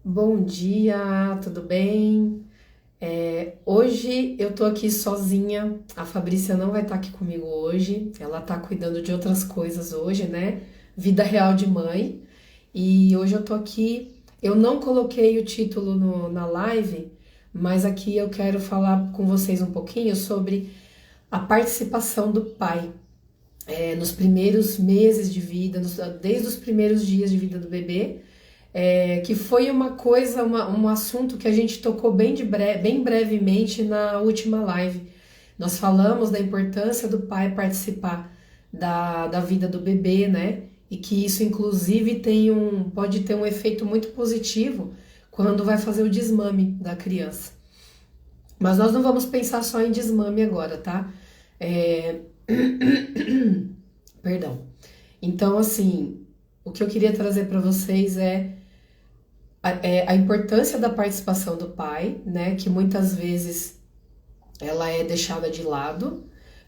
Bom dia, tudo bem? Hoje eu tô aqui sozinha, a Fabrícia não vai estar aqui comigo hoje, ela tá cuidando de outras coisas hoje, né? Vida real de mãe. E hoje eu tô aqui, eu não coloquei o título na live, mas aqui eu quero falar com vocês um pouquinho sobre a participação do pai, nos primeiros meses de vida, desde os primeiros dias de vida do bebê, que foi uma coisa, um assunto que a gente tocou bem brevemente na última live. Nós falamos da importância do pai participar da vida do bebê, né? E que isso, inclusive, pode ter um efeito muito positivo quando vai fazer o desmame da criança. Mas nós não vamos pensar só em desmame agora, tá? É, Perdão. Então, assim, o que eu queria trazer para vocês é a importância da participação do pai, né? Que muitas vezes ela é deixada de lado,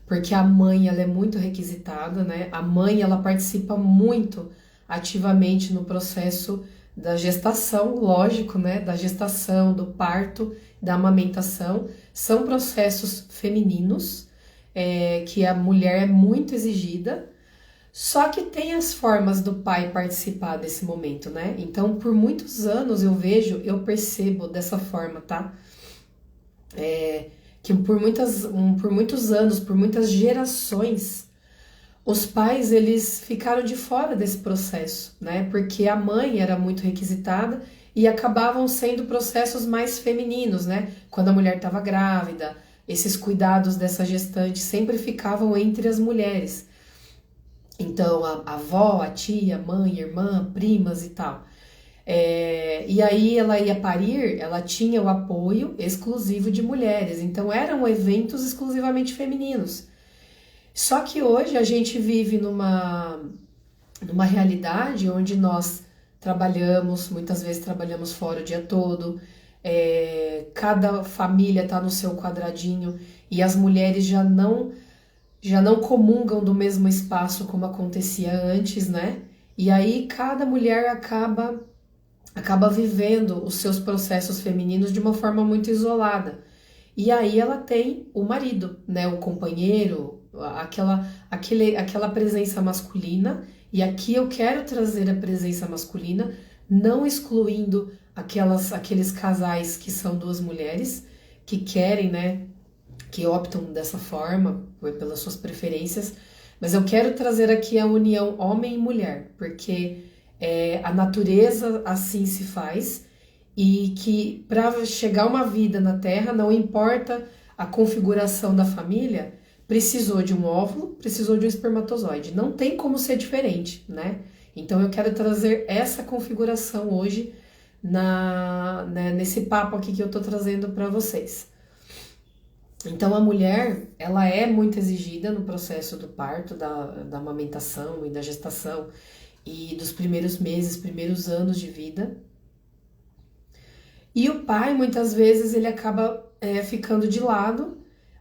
porque a mãe ela é muito requisitada, né? A mãe ela participa muito ativamente no processo da gestação, lógico, né? Da gestação, do parto, da amamentação. São processos femininos, que a mulher é muito exigida, só que tem as formas do pai participar desse momento, né? Então, por muitos anos eu percebo dessa forma, tá? Que por muitos anos, por muitas gerações, os pais eles ficaram de fora desse processo, né? Porque a mãe era muito requisitada e acabavam sendo processos mais femininos, né? Quando a mulher estava grávida, esses cuidados dessa gestante sempre ficavam entre as mulheres. Então, a avó, a tia, a mãe, a irmã, primas e tal. E aí ela ia parir, ela tinha o apoio exclusivo de mulheres. Então, eram eventos exclusivamente femininos. Só que hoje a gente vive numa realidade onde nós trabalhamos, muitas vezes trabalhamos fora o dia todo, cada família está no seu quadradinho e as mulheres já não comungam do mesmo espaço como acontecia antes, né? E aí cada mulher acaba vivendo os seus processos femininos de uma forma muito isolada. E aí ela tem o marido, né? O companheiro, aquela presença masculina. E aqui eu quero trazer a presença masculina, não excluindo aqueles casais que são duas mulheres que querem, né? Que optam dessa forma, pelas suas preferências, mas eu quero trazer aqui a união homem e mulher, porque a natureza assim se faz e que para chegar uma vida na Terra, não importa a configuração da família, precisou de um óvulo, precisou de um espermatozoide. Não tem como ser diferente, né? Então eu quero trazer essa configuração hoje nesse papo aqui que eu tô trazendo para vocês. Então a mulher, ela é muito exigida no processo do parto, da amamentação e da gestação e dos primeiros meses, primeiros anos de vida. E o pai, muitas vezes, ele acaba ficando de lado,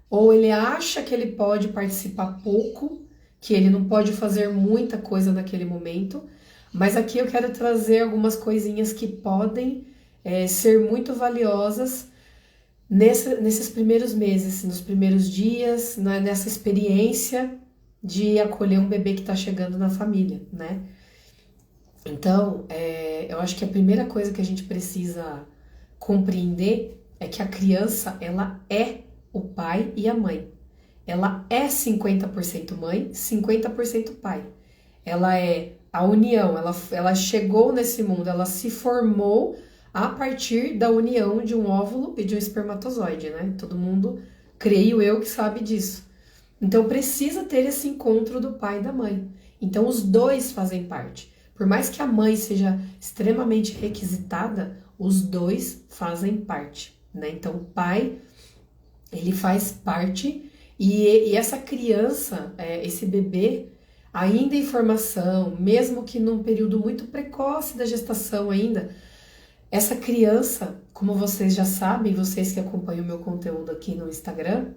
ou ele acha que ele pode participar pouco, que ele não pode fazer muita coisa naquele momento. Mas aqui eu quero trazer algumas coisinhas que podem ser muito valiosas nesses primeiros meses, nos primeiros dias, né, nessa experiência de acolher um bebê que está chegando na família, né? Então, eu acho que a primeira coisa que a gente precisa compreender é que a criança, ela é o pai e a mãe. Ela é 50% mãe, 50% pai. Ela é a união, ela chegou nesse mundo, ela se formou a partir da união de um óvulo e de um espermatozoide, né? Todo mundo, creio eu, que sabe disso. Então precisa ter esse encontro do pai e da mãe. Então os dois fazem parte. Por mais que a mãe seja extremamente requisitada, os dois fazem parte, né? Então o pai, ele faz parte e essa criança, esse bebê, ainda em formação, mesmo que num período muito precoce da gestação ainda, essa criança, como vocês já sabem, vocês que acompanham o meu conteúdo aqui no Instagram,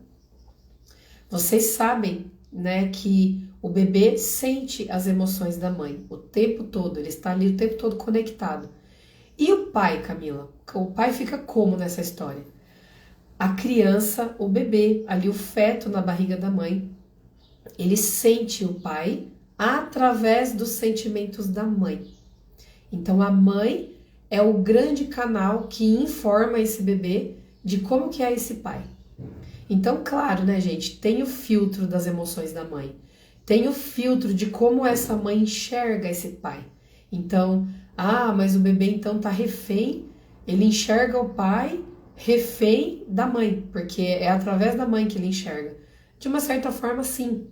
vocês sabem, né, que o bebê sente as emoções da mãe o tempo todo, ele está ali o tempo todo conectado. E o pai, Camila? O pai fica como nessa história? A criança, o bebê, ali o feto na barriga da mãe, ele sente o pai através dos sentimentos da mãe. Então a mãe é o grande canal que informa esse bebê de como que é esse pai. Então, claro, né, gente, tem o filtro das emoções da mãe. Tem o filtro de como essa mãe enxerga esse pai. Então, mas o bebê então tá refém, ele enxerga o pai refém da mãe, porque é através da mãe que ele enxerga. De uma certa forma, sim,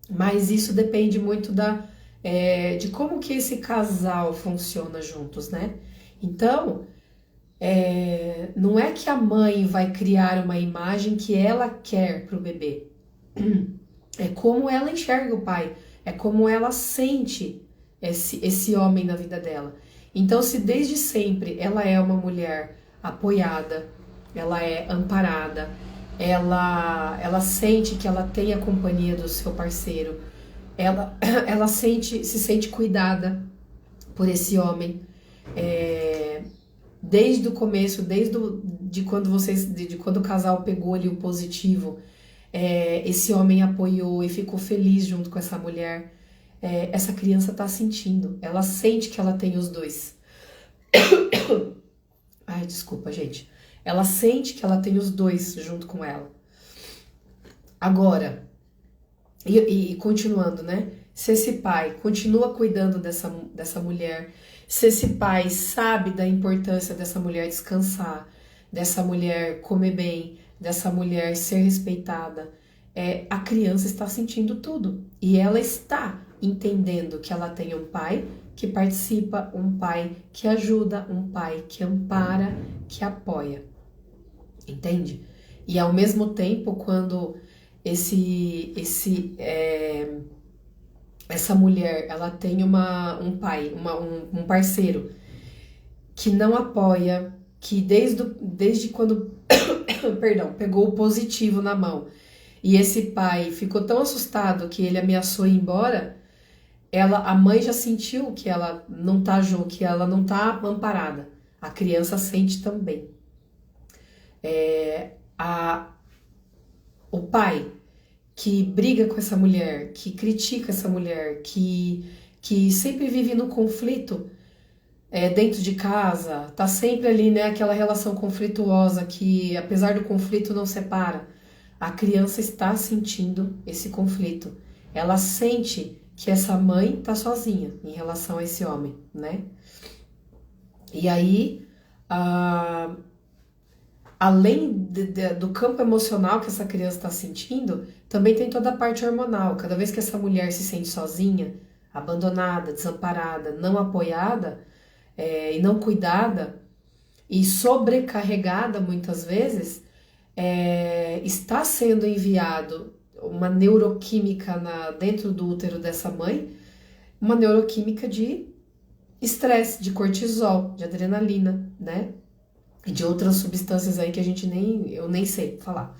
mas isso depende muito de como que esse casal funciona juntos, né? Então, não é que a mãe vai criar uma imagem que ela quer para o bebê. É como ela enxerga o pai, é como ela sente esse homem na vida dela. Então, se desde sempre ela é uma mulher apoiada, ela é amparada, ela sente que ela tem a companhia do seu parceiro, ela se sente cuidada por esse homem, desde o começo, de quando o casal pegou ali o positivo, esse homem apoiou e ficou feliz junto com essa mulher. Essa criança tá sentindo, ela sente que ela tem os dois. Ai, desculpa, gente. Ela sente que ela tem os dois junto com ela. Agora, e continuando, né? Se esse pai continua cuidando dessa mulher, se esse pai sabe da importância dessa mulher descansar, dessa mulher comer bem, dessa mulher ser respeitada, a criança está sentindo tudo. E ela está entendendo que ela tem um pai que participa, um pai que ajuda, um pai que ampara, que apoia. Entende? E ao mesmo tempo, quando essa mulher ela tem um pai, um parceiro que não apoia, que desde quando perdão, pegou o positivo na mão, e esse pai ficou tão assustado que ele ameaçou ir embora, a mãe já sentiu que ela não tá junto, que ela não tá amparada. A criança sente também. O pai que briga com essa mulher, que critica essa mulher, que sempre vive no conflito dentro de casa, tá sempre ali, né, aquela relação conflituosa que, apesar do conflito, não separa. A criança está sentindo esse conflito. Ela sente que essa mãe tá sozinha em relação a esse homem, né? E aí, além do campo emocional que essa criança está sentindo, também tem toda a parte hormonal. Cada vez que essa mulher se sente sozinha, abandonada, desamparada, não apoiada e não cuidada e sobrecarregada muitas vezes, está sendo enviado uma neuroquímica dentro do útero dessa mãe, uma neuroquímica de estresse, de cortisol, de adrenalina, né? E de outras substâncias aí que eu nem sei falar.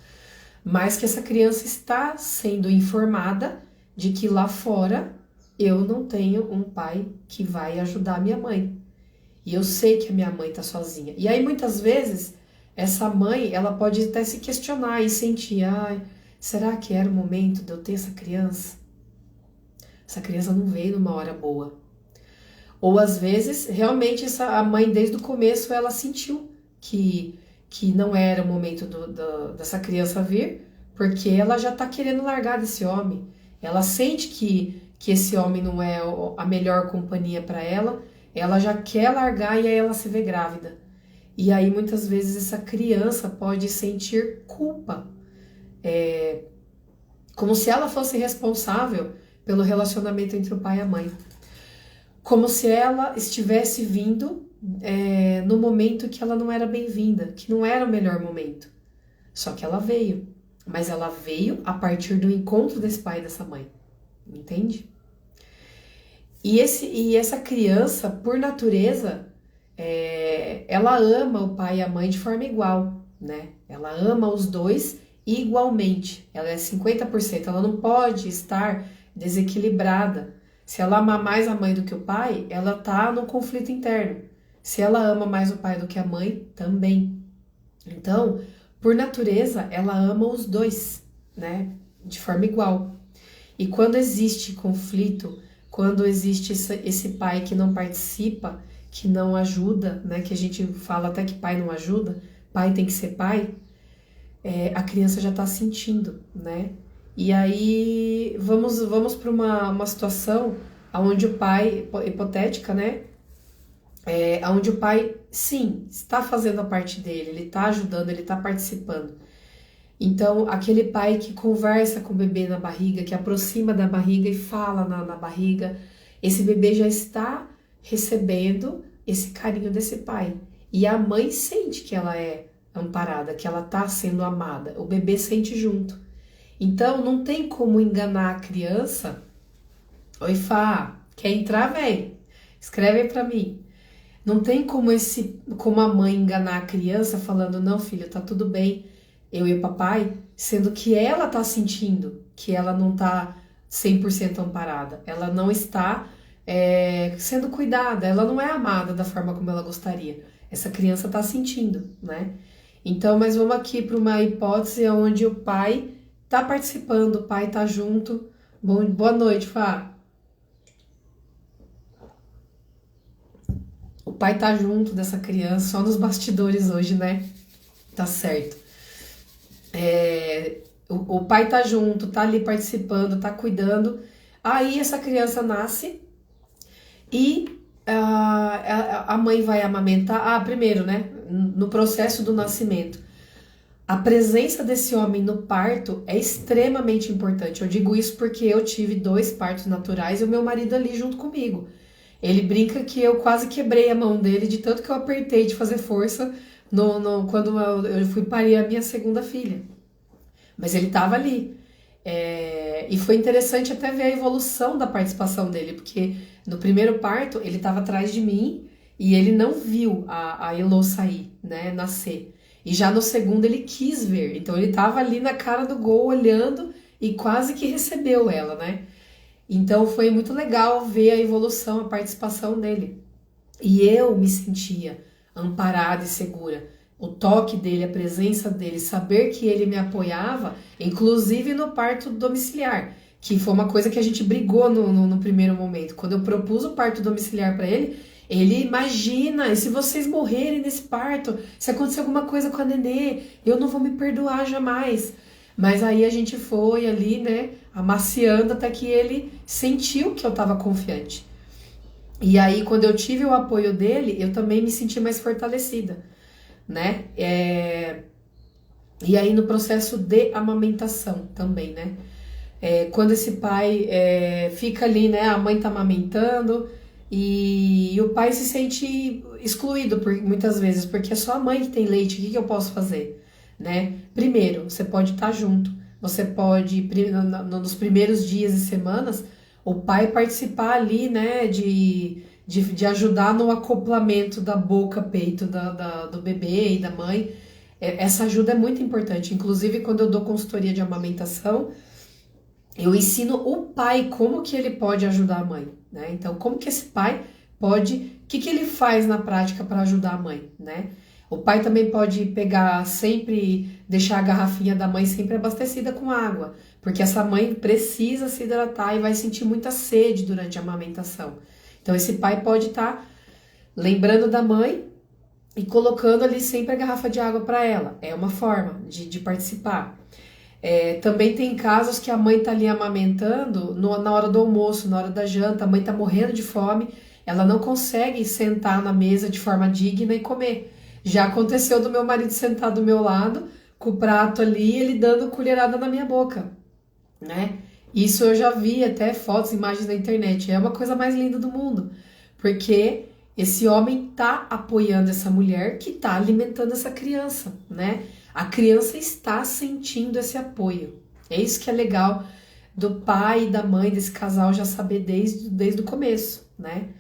Mas que essa criança está sendo informada de que lá fora eu não tenho um pai que vai ajudar a minha mãe. E eu sei que a minha mãe tá sozinha. E aí muitas vezes essa mãe, ela pode até se questionar e sentir, será que era o momento de eu ter essa criança? Essa criança não veio numa hora boa. Ou às vezes, realmente, a mãe desde o começo ela sentiu que não era o momento dessa criança vir, porque ela já tá querendo largar desse homem. Ela sente que esse homem não é a melhor companhia para ela já quer largar e aí ela se vê grávida. E aí muitas vezes essa criança pode sentir culpa, como se ela fosse responsável pelo relacionamento entre o pai e a mãe. Como se ela estivesse vindo no momento que ela não era bem-vinda, que não era o melhor momento. Só que ela veio. Mas ela veio a partir do encontro desse pai e dessa mãe. Entende? E essa criança, por natureza, ela ama o pai e a mãe de forma igual, né? Ela ama os dois igualmente. Ela é 50%. Ela não pode estar desequilibrada. Se ela ama mais a mãe do que o pai, ela tá no conflito interno. Se ela ama mais o pai do que a mãe, também. Então, por natureza, ela ama os dois, né? De forma igual. E quando existe conflito, quando existe esse pai que não participa, que não ajuda, né? Que a gente fala até que pai não ajuda, pai tem que ser pai, a criança já está sentindo, né? E aí vamos para uma situação onde o pai, hipotética, né? Onde o pai, sim, está fazendo a parte dele, ele está ajudando, ele está participando. Então, aquele pai que conversa com o bebê na barriga, que aproxima da barriga e fala na barriga, esse bebê já está recebendo esse carinho desse pai. E a mãe sente que ela é amparada, que ela está sendo amada. O bebê sente junto. Então, não tem como enganar a criança. Oi, Fá, quer entrar, vem. Escreve aí pra mim. Não tem como a mãe enganar a criança falando, não, filho, tá tudo bem, eu e o papai, sendo que ela tá sentindo que ela não tá 100% amparada, ela não está sendo cuidada, ela não é amada da forma como ela gostaria. Essa criança tá sentindo, né? Então, mas vamos aqui para uma hipótese onde o pai tá participando, o pai tá junto. Boa noite, Fá. O pai tá junto dessa criança, só nos bastidores hoje, né? Tá certo. O pai tá junto, tá ali participando, tá cuidando. Aí essa criança nasce e a mãe vai amamentar. Primeiro, né? No processo do nascimento, a presença desse homem no parto é extremamente importante. Eu digo isso porque eu tive 2 partos naturais e o meu marido ali junto comigo. Ele brinca que eu quase quebrei a mão dele de tanto que eu apertei de fazer força quando eu fui parir a minha segunda filha. Mas ele estava ali. E foi interessante até ver a evolução da participação dele, porque no primeiro parto ele estava atrás de mim e ele não viu a Elô sair, né, nascer. E já no segundo ele quis ver, então ele estava ali na cara do gol olhando e quase que recebeu ela, né? Então foi muito legal ver a evolução, a participação dele. E eu me sentia amparada e segura. O toque dele, a presença dele, saber que ele me apoiava, inclusive no parto domiciliar, que foi uma coisa que a gente brigou no primeiro momento. Quando eu propus o parto domiciliar para ele, imagina, e se vocês morrerem nesse parto, se acontecer alguma coisa com a nenê, eu não vou me perdoar jamais. Mas aí a gente foi ali, né, amaciando até que ele sentiu que eu estava confiante. E aí, quando eu tive o apoio dele, eu também me senti mais fortalecida, né? E aí, no processo de amamentação também, né? Quando esse pai fica ali, né? A mãe tá amamentando e o pai se sente excluído muitas vezes, porque é só a mãe que tem leite, o que eu posso fazer, né? Primeiro, você pode estar junto, você pode, nos primeiros dias e semanas, o pai participar ali, né, de ajudar no acoplamento da boca, peito do bebê e da mãe. Essa ajuda é muito importante. Inclusive, quando eu dou consultoria de amamentação, eu ensino o pai como que ele pode ajudar a mãe, né? Então, como que esse pai pode, o que ele faz na prática para ajudar a mãe, né? O pai também pode pegar sempre, deixar a garrafinha da mãe sempre abastecida com água, porque essa mãe precisa se hidratar e vai sentir muita sede durante a amamentação. Então esse pai pode estar lembrando da mãe e colocando ali sempre a garrafa de água para ela. É uma forma de participar. Também tem casos que a mãe está ali amamentando na hora do almoço, na hora da janta, a mãe está morrendo de fome, ela não consegue sentar na mesa de forma digna e comer. Já aconteceu do meu marido sentar do meu lado, com o prato ali, ele dando colherada na minha boca, né? Isso eu já vi até fotos, imagens na internet. É uma coisa mais linda do mundo, porque esse homem tá apoiando essa mulher que tá alimentando essa criança, né? A criança está sentindo esse apoio. É isso que é legal do pai e da mãe desse casal já saber desde o começo, né?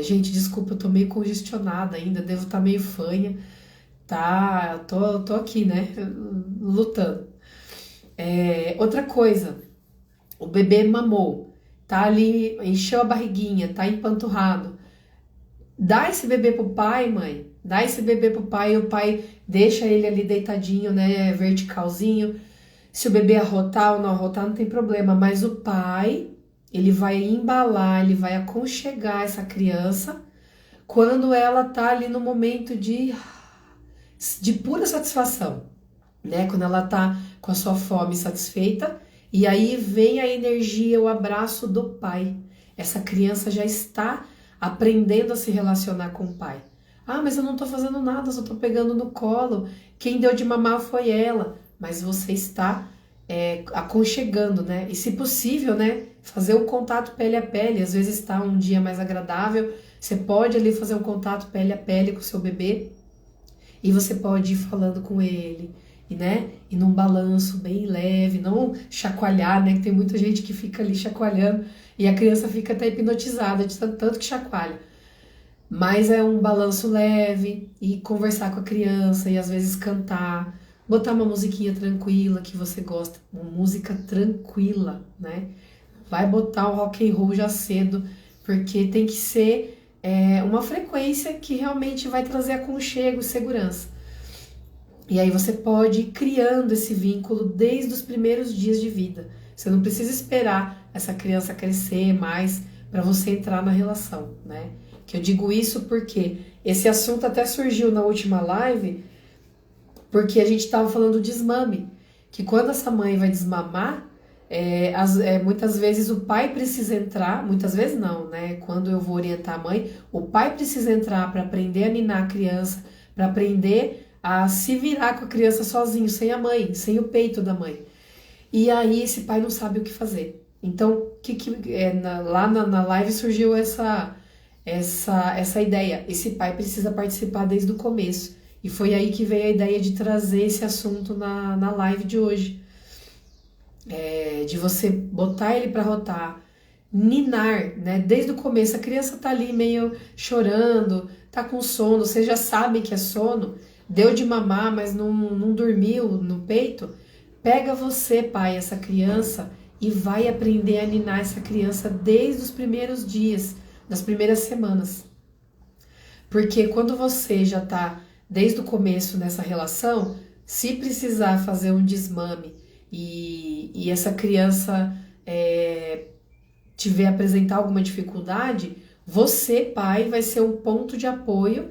Gente, desculpa, eu tô meio congestionada ainda, devo estar meio fanha, tá? Tô aqui, né? Lutando. Outra coisa, o bebê mamou, tá ali, encheu a barriguinha, tá empanturrado. Dá esse bebê pro pai, mãe. Dá esse bebê pro pai e o pai deixa ele ali deitadinho, né, verticalzinho. Se o bebê arrotar ou não arrotar, não tem problema, mas o pai, ele vai embalar, ele vai aconchegar essa criança quando ela tá ali no momento de pura satisfação, né? Quando ela tá com a sua fome satisfeita, e aí vem a energia, o abraço do pai. Essa criança já está aprendendo a se relacionar com o pai. Ah, mas eu não tô fazendo nada, só tô pegando no colo. Quem deu de mamar foi ela. Mas você está aconchegando, né? E se possível, né? Fazer um contato pele a pele. Às vezes está um dia mais agradável. Você pode ali fazer um contato pele a pele com o seu bebê. E você pode ir falando com ele, e, né? E num balanço bem leve, não chacoalhar, né? Que tem muita gente que fica ali chacoalhando e a criança fica até hipnotizada de tanto que chacoalha. Mas é um balanço leve e conversar com a criança e às vezes cantar, botar uma musiquinha tranquila que você gosta, uma música tranquila, né? Vai botar o rock and roll já cedo, porque tem que ser uma frequência que realmente vai trazer aconchego e segurança. E aí você pode ir criando esse vínculo desde os primeiros dias de vida. Você não precisa esperar essa criança crescer mais para você entrar na relação, né? Que eu digo isso porque esse assunto até surgiu na última live, porque a gente estava falando do desmame, que quando essa mãe vai desmamar, muitas vezes o pai precisa entrar, muitas vezes não, né? Quando eu vou orientar a mãe, o pai precisa entrar para aprender a ninar a criança, para aprender a se virar com a criança sozinho, sem a mãe, sem o peito da mãe. E aí esse pai não sabe o que fazer. Então, lá na live surgiu essa ideia. Esse pai precisa participar desde o começo. E foi aí que veio a ideia de trazer esse assunto na live de hoje. De você botar ele para rotar, ninar, né? Desde o começo. A criança tá ali meio chorando, tá com sono, você já sabe que é sono, deu de mamar, mas não dormiu no peito. Pega você, pai, essa criança e vai aprender a ninar essa criança desde os primeiros dias, nas primeiras semanas. Porque quando você já tá desde o começo nessa relação, se precisar fazer um desmame e essa criança tiver apresentar alguma dificuldade, você, pai, vai ser um ponto de apoio,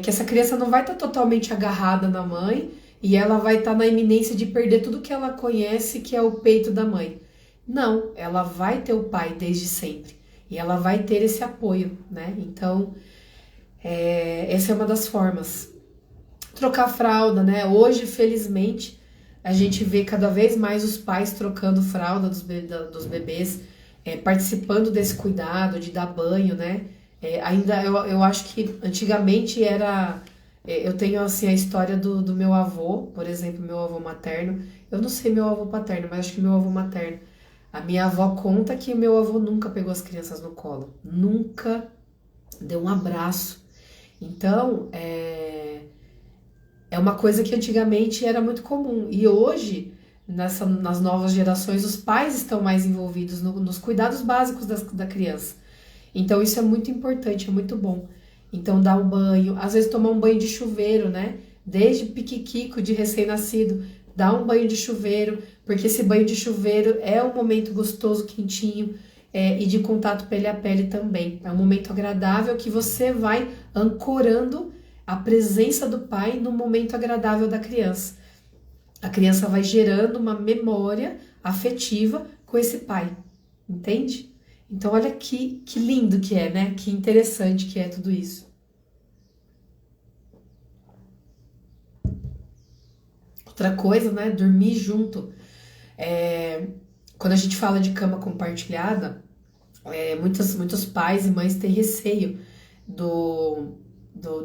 que essa criança não vai estar totalmente agarrada na mãe e ela vai estar na iminência de perder tudo que ela conhece, que é o peito da mãe. Não, ela vai ter o pai desde sempre e ela vai ter esse apoio, né? Então, essa é uma das formas. Trocar fralda, né? Hoje, felizmente, a gente vê cada vez mais os pais trocando fralda dos bebês, participando desse cuidado, de dar banho, né? Ainda eu acho que antigamente era... eu tenho assim a história do meu avô, por exemplo, meu avô materno. Eu não sei meu avô paterno, mas acho que meu avô materno. A minha avó conta que meu avô nunca pegou as crianças no colo, nunca deu um abraço. Então, é uma coisa que antigamente era muito comum. E hoje, nas novas gerações, os pais estão mais envolvidos nos cuidados básicos da criança. Então, isso é muito importante, é muito bom. Então, dar um banho, às vezes tomar um banho de chuveiro, né? Desde piquiquico, de recém-nascido, dá um banho de chuveiro, porque esse banho de chuveiro é um momento gostoso, quentinho, e de contato pele a pele também. É um momento agradável que você vai ancorando a presença do pai no momento agradável da criança. A criança vai gerando uma memória afetiva com esse pai, entende? Então olha que lindo que é, né? Que interessante que é tudo isso. Outra coisa, né? Dormir junto. Quando a gente fala de cama compartilhada, muitos pais e mães têm receio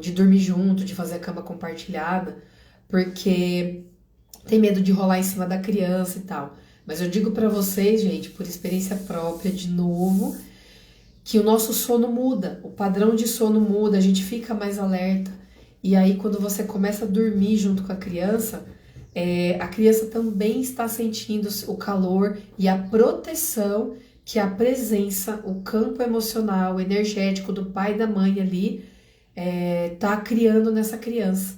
de dormir junto, de fazer a cama compartilhada, porque tem medo de rolar em cima da criança e tal. Mas eu digo pra vocês, gente, por experiência própria, de novo, que o nosso sono muda, o padrão de sono muda, a gente fica mais alerta. E aí, quando você começa a dormir junto com a criança também está sentindo o calor e a proteção que a presença, o campo emocional, energético do pai e da mãe ali tá criando nessa criança,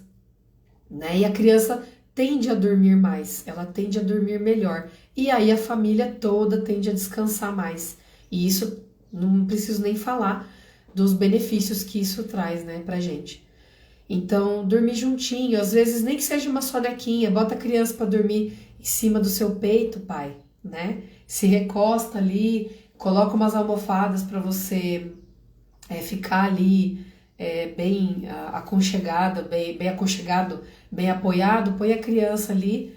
né? E a criança tende a dormir mais, ela tende a dormir melhor. E aí a família toda tende a descansar mais. E isso não preciso nem falar dos benefícios que isso traz, né, pra gente. Então, dormir juntinho, às vezes nem que seja uma sonequinha, bota a criança para dormir em cima do seu peito, pai, né? Se recosta ali, coloca umas almofadas para você ficar ali bem aconchegado, bem aconchegado, bem apoiado, põe a criança ali,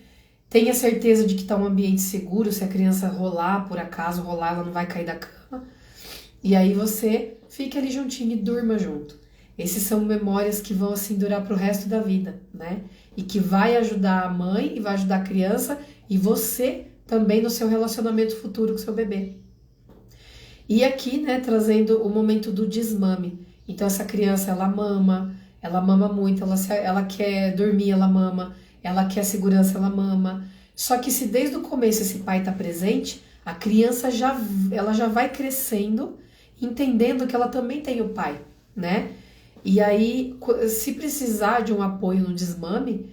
tenha certeza de que está um ambiente seguro, se a criança rolar, por acaso rolar, ela não vai cair da cama, e aí você fica ali juntinho e durma junto. Esses são memórias que vão assim durar para o resto da vida, né? E que vai ajudar a mãe e vai ajudar a criança e você também no seu relacionamento futuro com seu bebê. E aqui, né, trazendo o momento do desmame. Então essa criança, ela mama muito, ela quer dormir, ela mama, ela quer segurança, ela mama. Só que se desde o começo esse pai está presente, a criança ela já vai crescendo, entendendo que ela também tem o pai, né? E aí, se precisar de um apoio no desmame,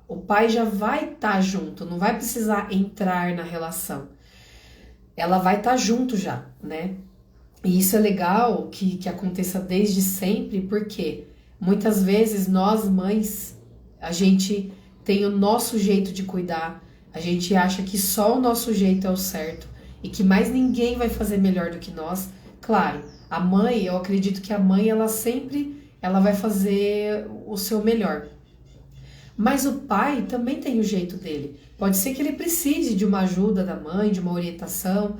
o pai já vai estar junto, não vai precisar entrar na relação. Ela vai estar junto já, né? E isso é legal que aconteça desde sempre, porque muitas vezes nós mães, a gente tem o nosso jeito de cuidar, a gente acha que só o nosso jeito é o certo e que mais ninguém vai fazer melhor do que nós. Claro, a mãe, eu acredito que a mãe, ela vai fazer o seu melhor. Mas o pai também tem o jeito dele. Pode ser que ele precise de uma ajuda da mãe, de uma orientação,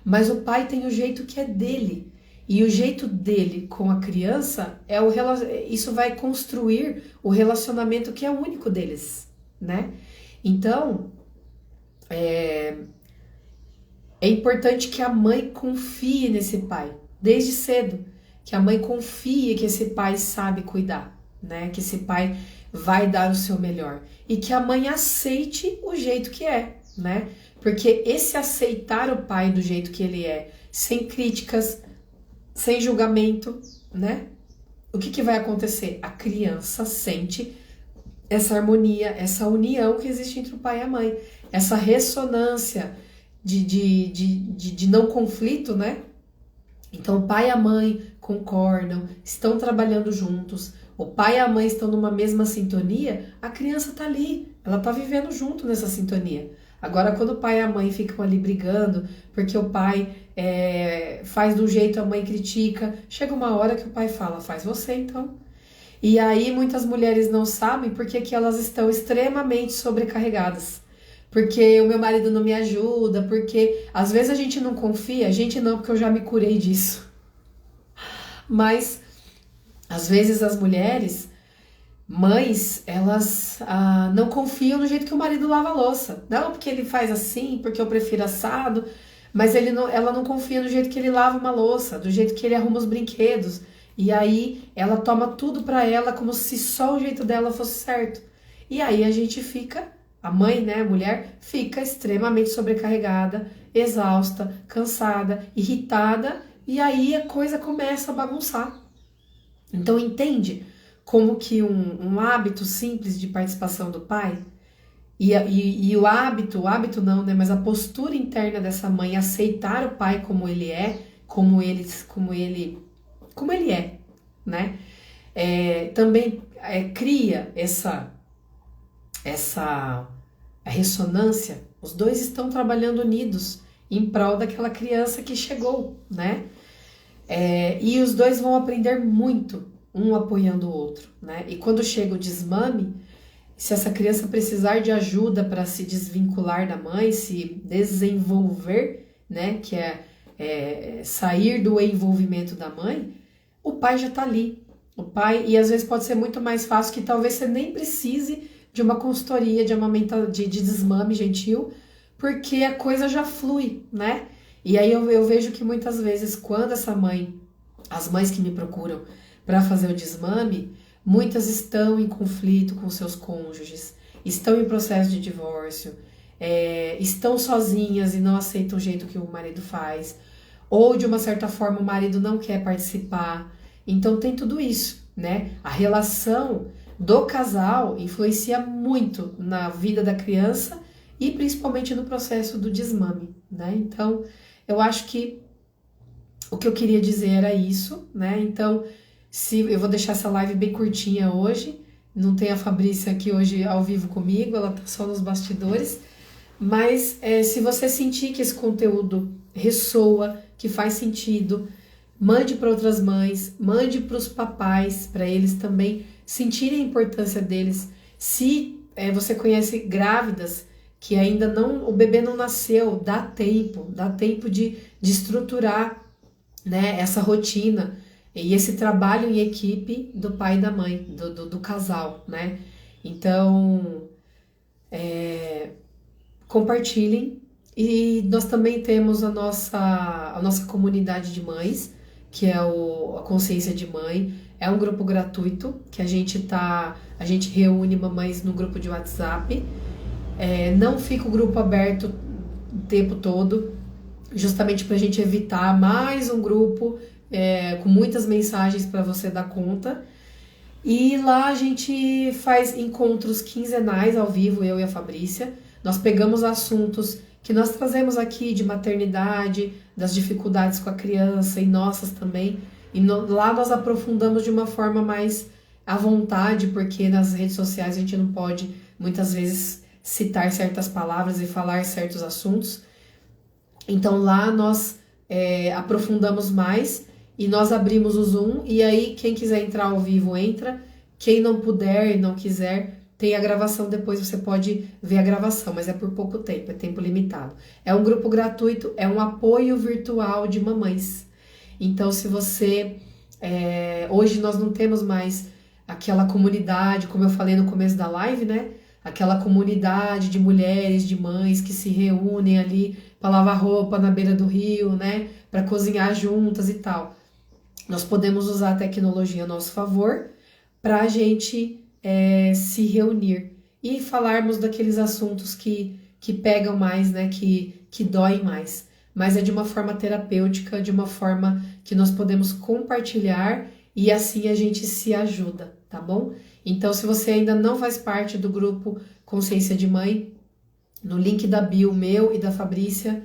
mas o pai tem o jeito que é dele. E o jeito dele com a criança, isso vai construir o relacionamento que é único deles, né? Então, é importante que a mãe confie nesse pai, desde cedo. Que a mãe confie que esse pai sabe cuidar, né? Que esse pai vai dar o seu melhor. E que a mãe aceite o jeito que é, né? Porque esse aceitar o pai do jeito que ele é, sem críticas, sem julgamento, né? O que vai acontecer? A criança sente essa harmonia, essa união que existe entre o pai e a mãe. Essa ressonância de não conflito, né? Então o pai e a mãe concordam, estão trabalhando juntos, o pai e a mãe estão numa mesma sintonia, a criança tá ali, ela tá vivendo junto nessa sintonia. Agora, quando o pai e a mãe ficam ali brigando, porque o pai faz de um jeito, a mãe critica, chega uma hora que o pai fala, faz você então. E aí muitas mulheres não sabem porque que elas estão extremamente sobrecarregadas. Porque o meu marido não me ajuda, porque às vezes a gente não confia, a gente não, porque eu já me curei disso. Mas às vezes as mulheres, mães, elas não confiam no jeito que o marido lava a louça. Não porque ele faz assim, porque eu prefiro assado, mas ela não confia no jeito que ele lava uma louça, do jeito que ele arruma os brinquedos. E aí ela toma tudo pra ela como se só o jeito dela fosse certo. E aí a gente fica, a mãe, né, a mulher, fica extremamente sobrecarregada, exausta, cansada, irritada, e aí a coisa começa a bagunçar. Então entende como que um hábito simples de participação do pai e o hábito não, né, mas a postura interna dessa mãe, aceitar o pai como ele é, como ele é, né? Também cria essa ressonância. Os dois estão trabalhando unidos em prol daquela criança que chegou, né? E os dois vão aprender muito, um apoiando o outro, né? E quando chega o desmame, se essa criança precisar de ajuda para se desvincular da mãe, se desenvolver, né? Que sair do envolvimento da mãe, o pai já tá ali. O pai, e às vezes pode ser muito mais fácil que talvez você nem precise de uma consultoria de desmame gentil, porque a coisa já flui, né? E aí eu vejo que muitas vezes quando essa mãe, as mães que me procuram para fazer o desmame, muitas estão em conflito com seus cônjuges, estão em processo de divórcio, estão sozinhas e não aceitam o jeito que o marido faz, ou de uma certa forma o marido não quer participar. Então tem tudo isso, né? A relação do casal influencia muito na vida da criança e principalmente no processo do desmame, né? Então, eu acho que o que eu queria dizer era isso, né? Então, se eu vou deixar essa live bem curtinha hoje, não tem a Fabrícia aqui hoje ao vivo comigo, ela tá só nos bastidores, mas se você sentir que esse conteúdo ressoa, que faz sentido, mande para outras mães, mande para os papais, para eles também sentirem a importância deles. Se você conhece grávidas que ainda não, o bebê não nasceu, dá tempo de estruturar, né, essa rotina e esse trabalho em equipe do pai e da mãe, do casal, né? Então, compartilhem. E nós também temos a nossa comunidade de mães, que é a Consciência de Mãe. É um grupo gratuito que a gente reúne mamães no grupo de WhatsApp. Não fica o grupo aberto o tempo todo, justamente para a gente evitar mais um grupo com muitas mensagens para você dar conta. E lá a gente faz encontros quinzenais ao vivo, eu e a Fabrícia. Nós pegamos assuntos que nós trazemos aqui de maternidade, das dificuldades com a criança e nossas também. E lá nós aprofundamos de uma forma mais à vontade, porque nas redes sociais a gente não pode muitas vezes citar certas palavras e falar certos assuntos. Então lá nós aprofundamos mais e nós abrimos o Zoom, e aí quem quiser entrar ao vivo entra, quem não puder e não quiser, tem a gravação, depois você pode ver a gravação, mas é por pouco tempo, é tempo limitado. É um grupo gratuito, é um apoio virtual de mamães. Então se você... hoje nós não temos mais aquela comunidade, como eu falei no começo da live, né? Aquela comunidade de mulheres, de mães que se reúnem ali para lavar roupa na beira do rio, né? Para cozinhar juntas e tal. Nós podemos usar a tecnologia a nosso favor para a gente se reunir e falarmos daqueles assuntos que pegam mais, né? Que doem mais. Mas é de uma forma terapêutica, de uma forma que nós podemos compartilhar e assim a gente se ajuda, tá bom? Então, se você ainda não faz parte do grupo Consciência de Mãe, no link da bio meu e da Fabrícia,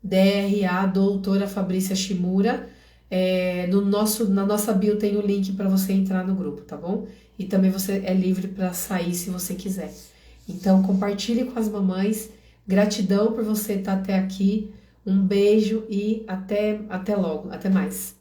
DRA, doutora Fabrícia Shimura, na nossa bio tem o link para você entrar no grupo, tá bom? E também você é livre para sair se você quiser. Então, compartilhe com as mamães. Gratidão por você estar até aqui. Um beijo e até logo. Até mais.